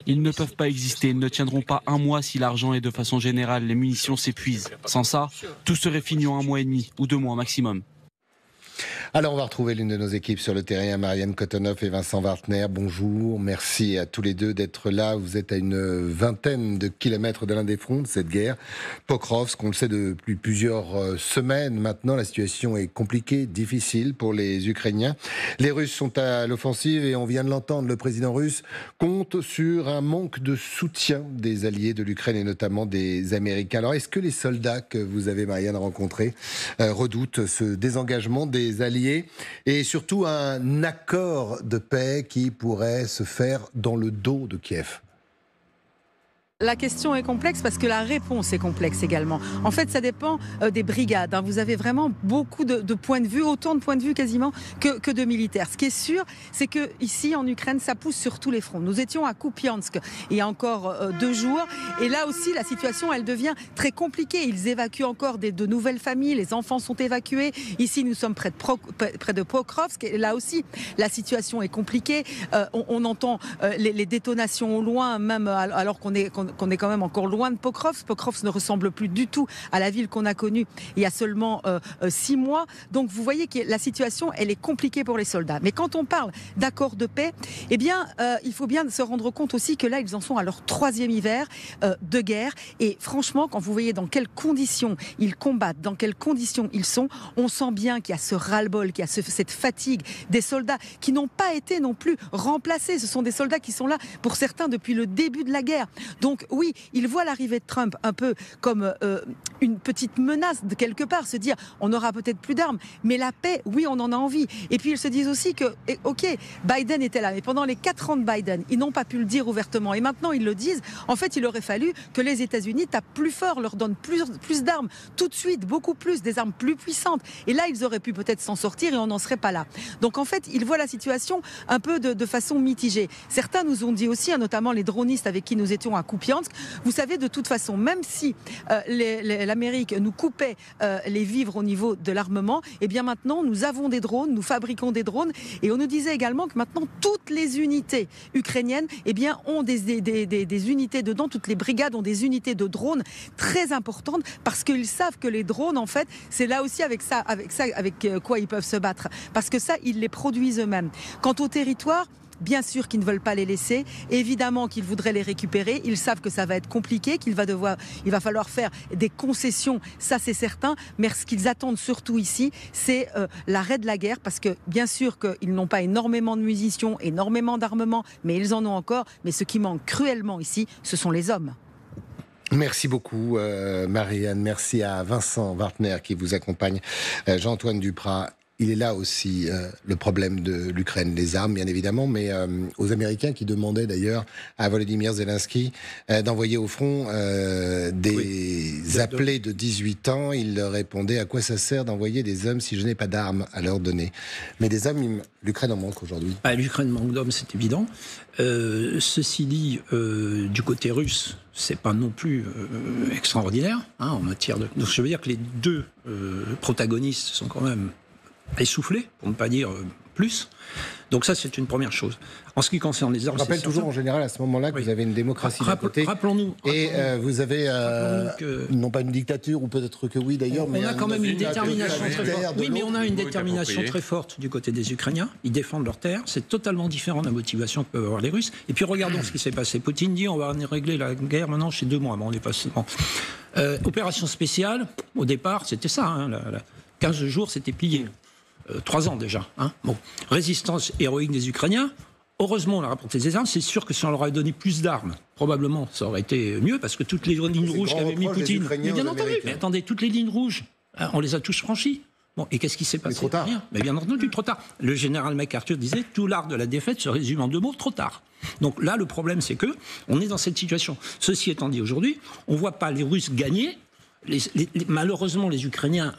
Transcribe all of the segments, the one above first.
Ils ne peuvent pas exister, ils ne tiendront pas un mois si l'argent et de façon générale les munitions s'épuisent. Sans ça, tout serait fini en 1 mois et demi ou 2 mois maximum. Alors, on va retrouver l'une de nos équipes sur le terrain, Marianne Kotonoff et Vincent Wartner. Bonjour, merci à tous les deux d'être là. Vous êtes à une vingtaine de kilomètres de l'un des fronts de cette guerre. Pokrovsk, on le sait depuis plusieurs semaines maintenant, la situation est compliquée, difficile pour les Ukrainiens. Les Russes sont à l'offensive et on vient de l'entendre, le président russe compte sur un manque de soutien des alliés de l'Ukraine et notamment des Américains. Alors, est-ce que les soldats que vous avez, Marianne, rencontrés redoutent ce désengagement des alliés et surtout un accord de paix qui pourrait se faire dans le dos de Kiev? La question est complexe parce que la réponse est complexe également. En fait, ça dépend des brigades. Vous avez vraiment beaucoup de points de vue, autant de points de vue quasiment que de militaires. Ce qui est sûr, c'est que ici en Ukraine, ça pousse sur tous les fronts. Nous étions à Kupiansk il y a encore 2 jours, et là aussi, la situation, elle devient très compliquée. Ils évacuent encore de nouvelles familles, les enfants sont évacués. Ici, nous sommes près de Pokrovsk, et là aussi, la situation est compliquée. On entend les détonations au loin, même alors qu'on est quand même encore loin de Pokrovsk. Pokrovsk ne ressemble plus du tout à la ville qu'on a connue il y a seulement 6 mois. Donc vous voyez que la situation, elle est compliquée pour les soldats. Mais quand on parle d'accord de paix, eh bien, il faut bien se rendre compte aussi que là, ils en sont à leur 3e hiver de guerre. Et franchement, quand vous voyez dans quelles conditions ils combattent, dans quelles conditions ils sont, on sent bien qu'il y a ce ras-le-bol, qu'il y a cette fatigue des soldats qui n'ont pas été non plus remplacés. Ce sont des soldats qui sont là, pour certains, depuis le début de la guerre. Donc oui, ils voient l'arrivée de Trump un peu comme une petite menace de quelque part, se dire on n'aura peut-être plus d'armes, mais la paix, oui, on en a envie. Et puis ils se disent aussi que, ok, Biden était là, mais pendant les 4 ans de Biden, ils n'ont pas pu le dire ouvertement. Et maintenant, ils le disent. En fait, il aurait fallu que les États-Unis tapent plus fort, leur donnent plus d'armes, tout de suite, beaucoup plus, des armes plus puissantes. Et là, ils auraient pu peut-être s'en sortir et on n'en serait pas là. Donc en fait, ils voient la situation un peu de façon mitigée. Certains nous ont dit aussi, notamment les dronistes avec qui nous étions à Kupiansk, vous savez, de toute façon, même si l'Amérique nous coupait les vivres au niveau de l'armement, eh bien maintenant, nous avons des drones, nous fabriquons des drones, et on nous disait également que maintenant, toutes les unités ukrainiennes, eh bien, ont des unités dedans, toutes les brigades ont des unités de drones très importantes, parce qu'ils savent que les drones, en fait, c'est là aussi avec quoi ils peuvent se battre, parce que ça, ils les produisent eux-mêmes. Quant au territoire, bien sûr qu'ils ne veulent pas les laisser, évidemment qu'ils voudraient les récupérer, ils savent que ça va être compliqué, il va falloir faire des concessions, ça c'est certain, mais ce qu'ils attendent surtout ici, c'est l'arrêt de la guerre, parce que bien sûr qu'ils n'ont pas énormément de munitions, énormément d'armement, mais ils en ont encore, mais ce qui manque cruellement ici, ce sont les hommes. Merci beaucoup Marianne, merci à Vincent Wartner qui vous accompagne, Jean-Antoine Duprat. Il est là aussi le problème de l'Ukraine, les armes bien évidemment, mais aux Américains qui demandaient d'ailleurs à Volodymyr Zelensky d'envoyer au front des appelés de 18 ans. Il leur répondait: à quoi ça sert d'envoyer des hommes si je n'ai pas d'armes à leur donner? Mais des hommes, l'Ukraine en manque aujourd'hui. L'Ukraine manque d'hommes, c'est évident. Ceci dit, du côté russe, c'est pas non plus extraordinaire en matière de... Donc je veux dire que les deux protagonistes sont quand même essoufflé, pour ne pas dire plus. Donc ça, c'est une première chose. En ce qui concerne les armes... On rappelle toujours en général à ce moment-là que vous avez une démocratie d'un côté. Rappelons-nous. Et vous avez, non pas une dictature, ou peut-être que oui d'ailleurs, mais... On a quand même une détermination très forte. Oui, mais on a une détermination très forte du côté des Ukrainiens. Ils défendent leur terre. C'est totalement différent de la motivation que peuvent avoir les Russes. Et puis regardons ce qui s'est passé. Poutine dit on va régler la guerre maintenant chez 2 mois. Bon, on est passé... opération spéciale, au départ, c'était ça. 15 jours, c'était plié. 3 ans déjà. Bon. Résistance héroïque des Ukrainiens. Heureusement, on leur a apporté des armes. C'est sûr que si on leur avait donné plus d'armes, probablement, ça aurait été mieux, parce que toutes les lignes rouges qu'avait mis Poutine... Mais bien entendu, mais attendez, toutes les lignes rouges, on les a tous franchies. Bon, et qu'est-ce qui s'est passé? Trop tard. Rien. Mais bien entendu, trop tard. Le général MacArthur disait, tout l'art de la défaite se résume en 2 mots, trop tard. Donc là, le problème, c'est que on est dans cette situation. Ceci étant dit, aujourd'hui, on ne voit pas les Russes gagner. malheureusement, les Ukrainiens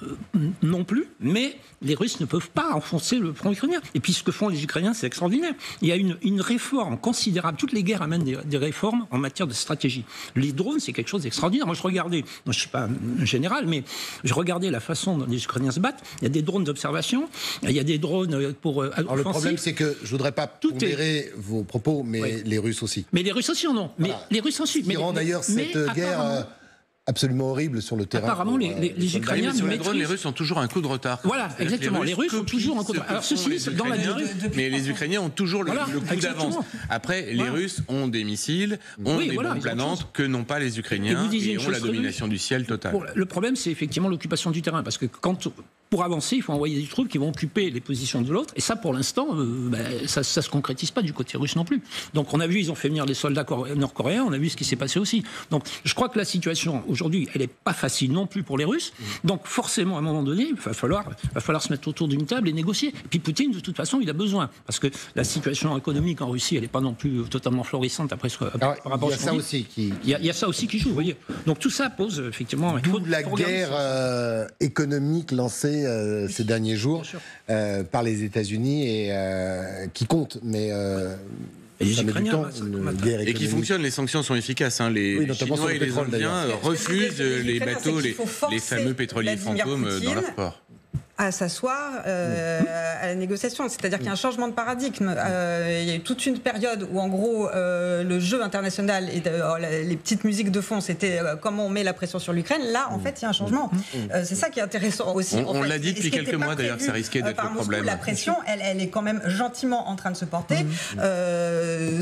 non plus, mais les Russes ne peuvent pas enfoncer le front ukrainien. Et puis ce que font les Ukrainiens, c'est extraordinaire. Il y a une réforme considérable. Toutes les guerres amènent des réformes en matière de stratégie. Les drones, c'est quelque chose d'extraordinaire. Moi, je regardais, je ne suis pas un général, mais je regardais la façon dont les Ukrainiens se battent. Il y a des drones d'observation, il y a des drones pour Alors, le problème, c'est que je ne voudrais pas pondérer vos propos, mais les Russes aussi. Mais les Russes aussi en ont. Mais les Russes aussi. Ce qui rend d'ailleurs cette guerre absolument horrible sur le terrain. Apparemment, les Ukrainiens sur les drones, les Russes ont toujours un coup de retard. Voilà, exactement. Les Russes ont toujours un coup de retard. Alors ceci, dans la durée. Mais les Ukrainiens ont toujours le coup d'avance. Après, les Russes ont des missiles, ont des bombes planantes que n'ont pas les Ukrainiens et ont la domination du ciel totale. Le problème, c'est effectivement l'occupation du terrain, parce que pour avancer, il faut envoyer des troupes qui vont occuper les positions de l'autre. Et ça, pour l'instant, ça se concrétise pas du côté russe non plus. Donc, on a vu, ils ont fait venir les soldats nord-coréens. On a vu ce qui s'est passé aussi. Donc, je crois que la situation aujourd'hui, elle est pas facile non plus pour les Russes. Donc, forcément, à un moment donné, il va falloir se mettre autour d'une table et négocier. Et puis, Poutine, de toute façon, il a besoin, parce que la situation économique en Russie, elle n'est pas non plus totalement florissante après par rapport à ce qu'on dit. Il y a ça aussi qui joue, vous voyez. Donc, tout ça pose effectivement. D'où la guerre économique lancée ces derniers jours par les États-Unis et qui compte, mais les Ukrainiens, et qui fonctionnent, les sanctions sont efficaces. Hein. Les Chinois et les Indiens refusent les bateaux, les fameux pétroliers fantômes dans leurs ports. À s'asseoir à la négociation. C'est-à-dire qu'il y a un changement de paradigme. Il y a eu toute une période où, en gros, le jeu international et les petites musiques de fond, c'était comment on met la pression sur l'Ukraine. Là, en fait, il y a un changement. C'est ça qui est intéressant aussi. On l'a dit depuis quelques mois, d'ailleurs, que ça risquait d'être le problème. La pression, elle est quand même gentiment en train de se porter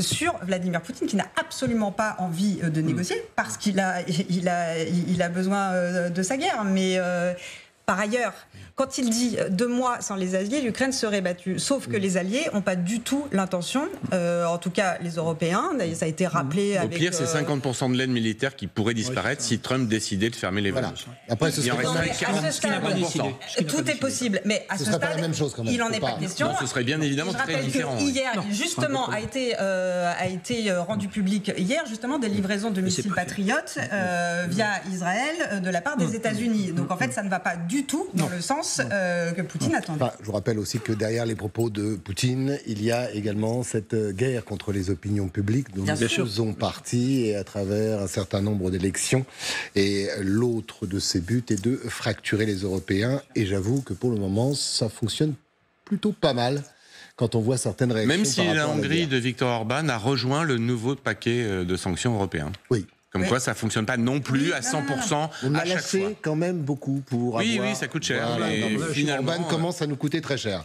sur Vladimir Poutine, qui n'a absolument pas envie de négocier, parce qu'il a besoin de sa guerre. Mais par ailleurs, quand il dit 2 mois sans les Alliés, l'Ukraine serait battue. Sauf que les Alliés n'ont pas du tout l'intention, en tout cas les Européens, ça a été rappelé avec... Au pire, c'est 50% de l'aide militaire qui pourrait disparaître si Trump décidait de fermer les vannes. Après, ce serait tout est possible, mais à ce stade, pas la même chose quand même. Il n'en est pas question. Ce serait bien évidemment très différent. Hier, justement, a été rendu public hier, justement, des livraisons de missiles patriotes via Israël de la part des États-Unis. Donc en fait, ça ne va pas du tout dans le sens que Poutine attendait. Enfin, je vous rappelle aussi que derrière les propos de Poutine, il y a également cette guerre contre les opinions publiques dont nous faisons partie et à travers un certain nombre d'élections. Et l'autre de ses buts est de fracturer les Européens. Et j'avoue que pour le moment, ça fonctionne plutôt pas mal quand on voit certaines réactions. Même si la Hongrie de Viktor Orban a rejoint le nouveau paquet de sanctions européens. Oui. Comme quoi, ça ne fonctionne pas non plus à 100% on à chaque fois. quand même beaucoup pour avoir... Oui, ça coûte cher. Voilà, mais finalement, Orban commence à nous coûter très cher.